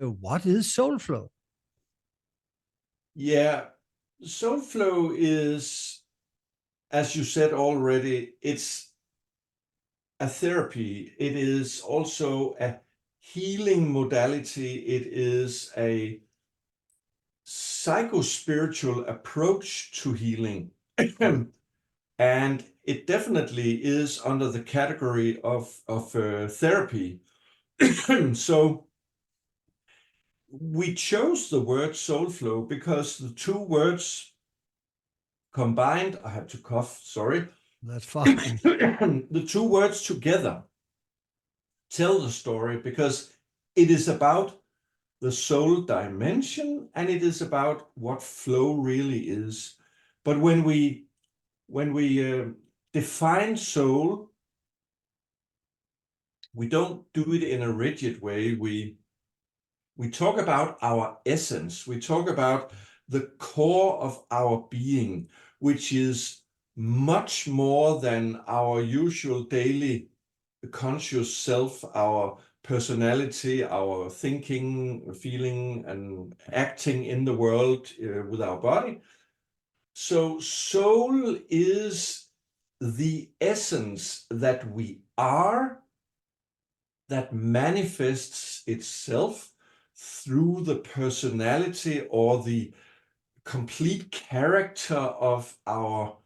what is soul flow? Yeah, soul flow is, as you said already, it's a therapy. It is also a healing modality. It is a psychospiritual approach to healing. And it definitely is under the category of therapy. So we chose the word soul flow because the two words combined, I have to cough, sorry. That's fine. The two words together tell the story because it is about the soul dimension and it is about what flow really is. But when we define soul, we don't do it in a rigid way. We talk about our essence. We talk about the core of our being, which is much more than our usual daily conscious self, our personality, our thinking, feeling, and acting in the world with our body. So soul is the essence that we are, that manifests itself through the personality or the complete character of our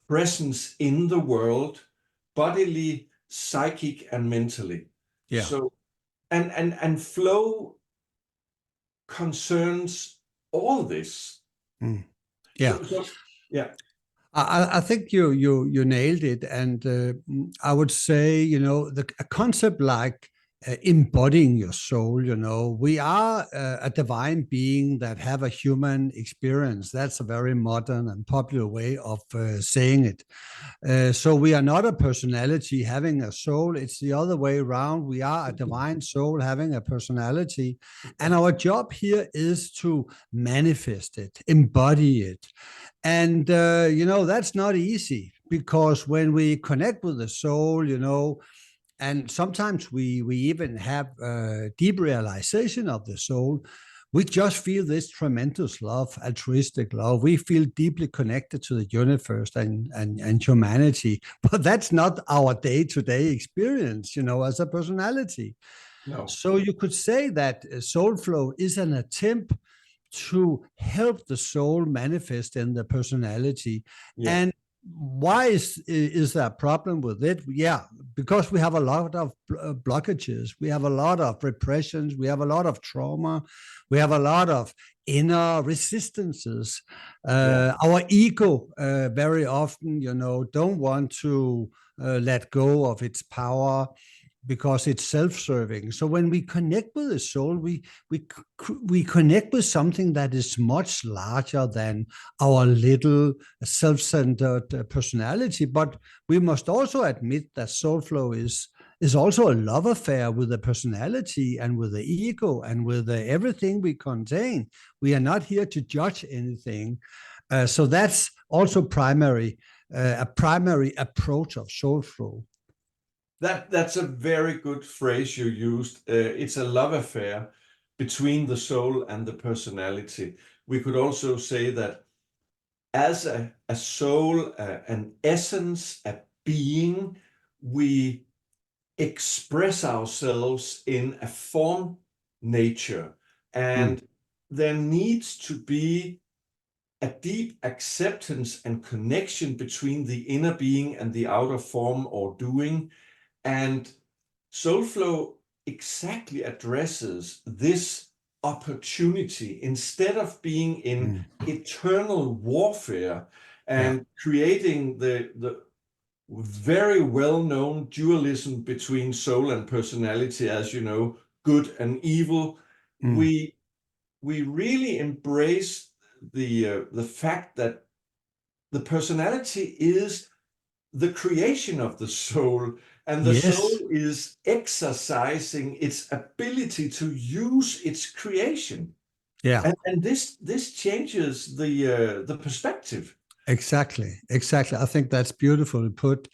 presence in the world, bodily, psychic, and mentally. Yeah. So, and flow concerns all this. Mm. Yeah. So yeah. I think you nailed it, and I would say, a concept like embodying your soul. We are a divine being that have a human experience. That's a very modern and popular way of saying it. So we are not a personality having a soul. It's the other way around. We are a divine soul having a personality, and our job here is to manifest it, embody it. And, that's not easy because when we connect with the soul, and sometimes we even have deep realization of the soul, we just feel this tremendous love, altruistic love. We feel deeply connected to the universe and humanity. But that's not our day-to-day experience, as a personality. No. So you could say that soul flow is an attempt to help the soul manifest in the personality. Yeah. And why is there a problem with it? Yeah, because we have a lot of blockages. We have a lot of repressions. We have a lot of trauma. We have a lot of inner resistances. Our ego very often, don't want to let go of its power because it's self-serving. So when we connect with the soul, we connect with something that is much larger than our little self-centered personality. But we must also admit that soul flow is also a love affair with the personality and with the ego and with everything we contain. We are not here to judge anything. So that's also a primary approach of soul flow. That's a very good phrase you used. It's a love affair between the soul and the personality. We could also say that as a soul, an essence, a being, we express ourselves in a form nature. And there needs to be a deep acceptance and connection between the inner being and the outer form or doing. And Soulflow exactly addresses this opportunity instead of being in eternal warfare and creating the very well-known dualism between soul and personality, as you know, good and evil. We really embrace the fact that the personality is the creation of the soul, and the soul Yes. is exercising its ability to use its creation. Yeah. And this changes the perspective. Exactly. I think that's beautifully put.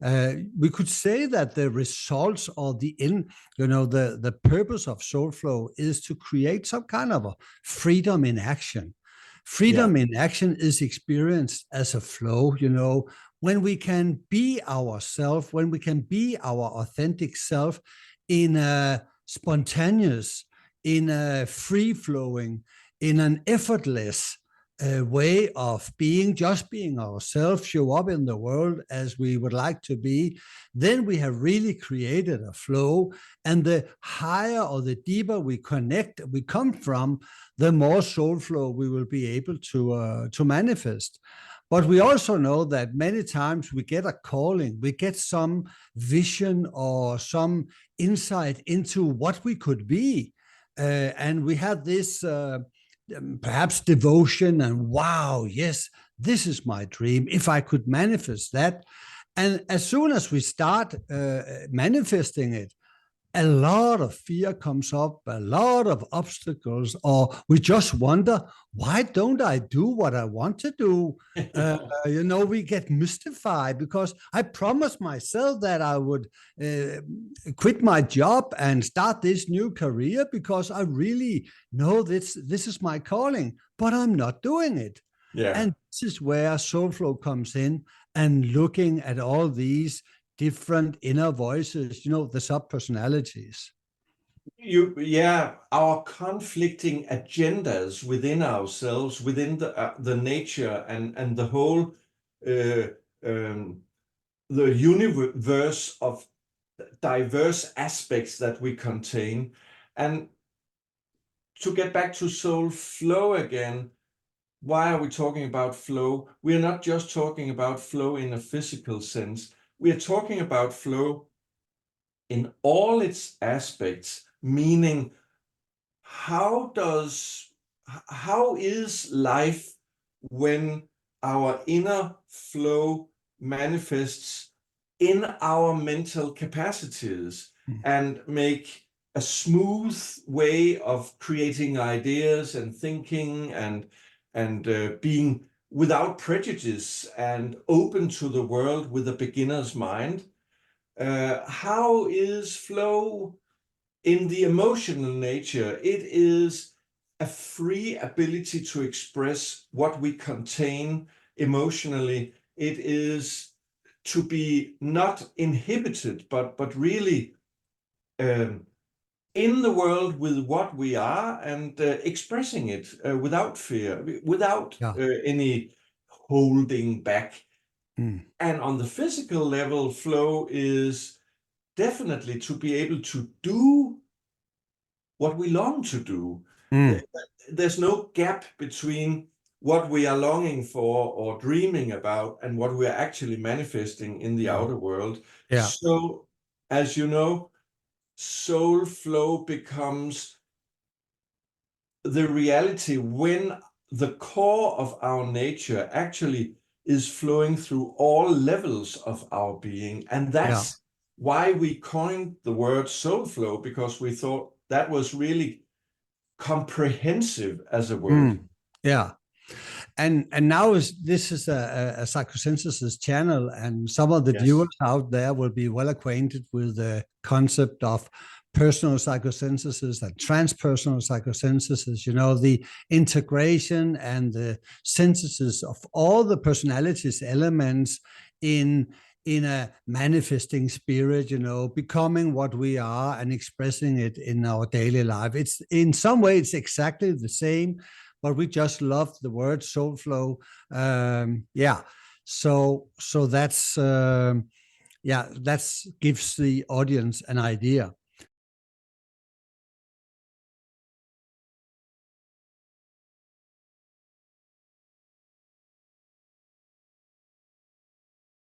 We could say that the results or the purpose of soul flow is to create some kind of a freedom in action. Freedom in action is experienced as a flow, when we can be ourselves, when we can be our authentic self in a spontaneous, in a free-flowing, in an effortless way of just being ourselves, show up in the world as we would like to be, then we have really created a flow. And the higher or the deeper we come from, the more soul flow we will be able to manifest. But we also know that many times we get a calling, we get some vision or some insight into what we could be. And we have this perhaps devotion and wow, yes, this is my dream. If I could manifest that. And as soon as we start manifesting it, a lot of fear comes up, a lot of obstacles, or we just wonder, why don't I do what I want to do? We get mystified because I promised myself that I would quit my job and start this new career because I really know this is my calling, but I'm not doing it. Yeah. And this is where soul flow comes in, and looking at all these different inner voices, the sub-personalities. Our conflicting agendas within ourselves, within the nature and the whole the universe of diverse aspects that we contain. And to get back to soul flow again, why are we talking about flow? We're not just talking about flow in a physical sense. We are talking about flow in all its aspects, meaning how is life when our inner flow manifests in our mental capacities and make a smooth way of creating ideas and thinking and being without prejudice and open to the world with a beginner's mind. How is flow in the emotional nature? It is a free ability to express what we contain emotionally. It is to be not inhibited, but really in the world with what we are and expressing it without fear, without any holding back. And on the physical level, flow is definitely to be able to do what we long to do. There's no gap between what we are longing for or dreaming about and what we are actually manifesting in the outer world. So, as you know, soul flow becomes the reality when the core of our nature actually is flowing through all levels of our being. And that's why we coined the word soul flow, because we thought that was really comprehensive as a word. And now this is a psychosynthesis channel, and some of the viewers out there will be well acquainted with the concept of personal psychosynthesis and transpersonal psychosynthesis, the integration and the synthesis of all the personalities elements in a manifesting spirit, becoming what we are and expressing it in our daily life. It's in some way, it's exactly the same, but we just love the word soul flow. So that's, that gives the audience an idea.